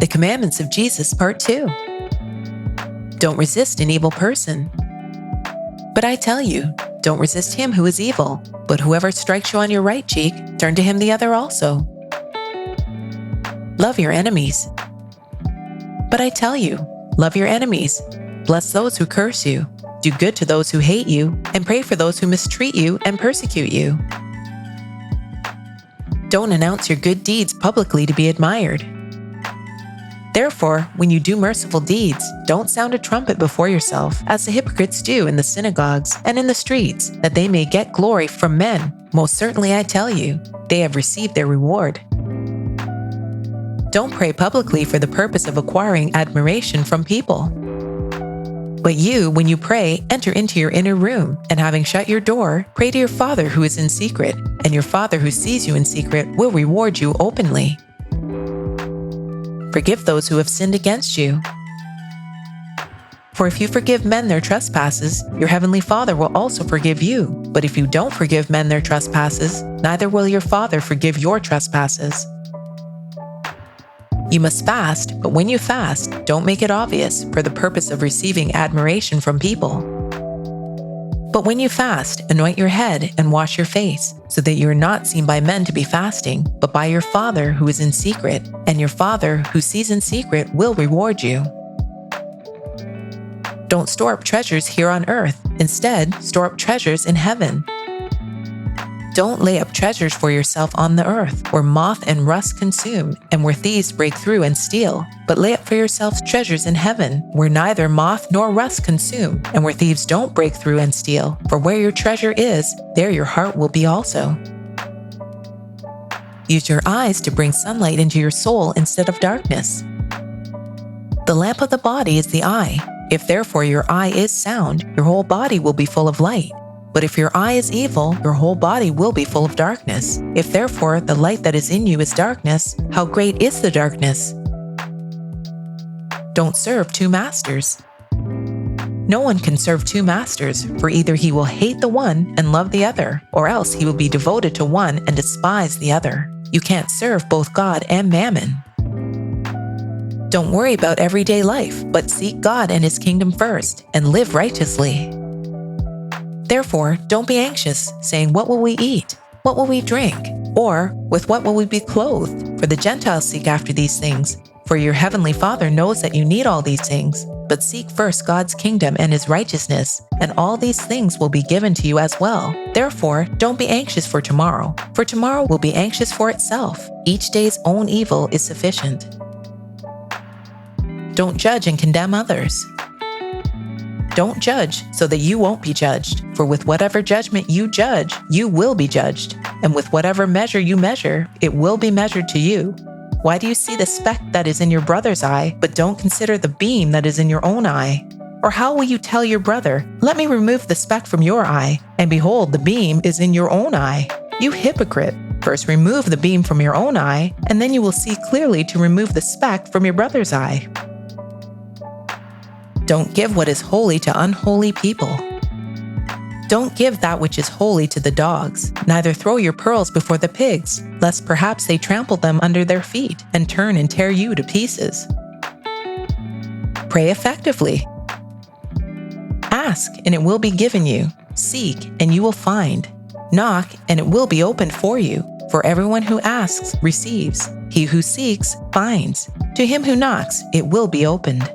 The commandments of Jesus, Part 2. Don't resist an evil person. But I tell you, don't resist him who is evil, but whoever strikes you on your right cheek, turn to him the other also. Love your enemies. But I tell you, love your enemies. Bless those who curse you. Do good to those who hate you, and pray for those who mistreat you and persecute you. Don't announce your good deeds publicly to be admired. Therefore, when you do merciful deeds, don't sound a trumpet before yourself, as the hypocrites do in the synagogues and in the streets, that they may get glory from men. Most certainly I tell you, they have received their reward. Don't pray publicly for the purpose of acquiring admiration from people. But you, when you pray, enter into your inner room, and having shut your door, pray to your Father who is in secret, and your Father who sees you in secret will reward you openly. Forgive those who have sinned against you. For if you forgive men their trespasses, your heavenly Father will also forgive you. But if you don't forgive men their trespasses, neither will your Father forgive your trespasses. You must fast, but when you fast, don't make it obvious for the purpose of receiving admiration from people. But when you fast, anoint your head and wash your face, so that you are not seen by men to be fasting, but by your Father who is in secret, and your Father who sees in secret will reward you. Don't store up treasures here on earth. Instead, store up treasures in heaven. Don't lay up treasures for yourself on the earth, where moth and rust consume, and where thieves break through and steal. But lay up for yourselves treasures in heaven, where neither moth nor rust consume, and where thieves don't break through and steal. For where your treasure is, there your heart will be also. Use your eyes to bring sunlight into your soul instead of darkness. The lamp of the body is the eye. If therefore your eye is sound, your whole body will be full of light. But if your eye is evil, your whole body will be full of darkness. If therefore the light that is in you is darkness, how great is the darkness? Don't serve two masters. No one can serve two masters, for either he will hate the one and love the other, or else he will be devoted to one and despise the other. You can't serve both God and mammon. Don't worry about everyday life, but seek God and his kingdom first, and live righteously. Therefore, don't be anxious, saying, "What will we eat? What will we drink? Or, with what will we be clothed?" For the Gentiles seek after these things. For your heavenly Father knows that you need all these things. But seek first God's kingdom and his righteousness, and all these things will be given to you as well. Therefore, don't be anxious for tomorrow will be anxious for itself. Each day's own evil is sufficient. Don't judge and condemn others. Don't judge so that you won't be judged. For with whatever judgment you judge, you will be judged. And with whatever measure you measure, it will be measured to you. Why do you see the speck that is in your brother's eye, but don't consider the beam that is in your own eye? Or how will you tell your brother, "Let me remove the speck from your eye," and behold, the beam is in your own eye? You hypocrite! First remove the beam from your own eye, and then you will see clearly to remove the speck from your brother's eye. Don't give what is holy to unholy people. Don't give that which is holy to the dogs, neither throw your pearls before the pigs, lest perhaps they trample them under their feet and turn and tear you to pieces. Pray effectively. Ask, and it will be given you. Seek, and you will find. Knock, and it will be opened for you. For everyone who asks receives. He who seeks finds. To him who knocks, it will be opened.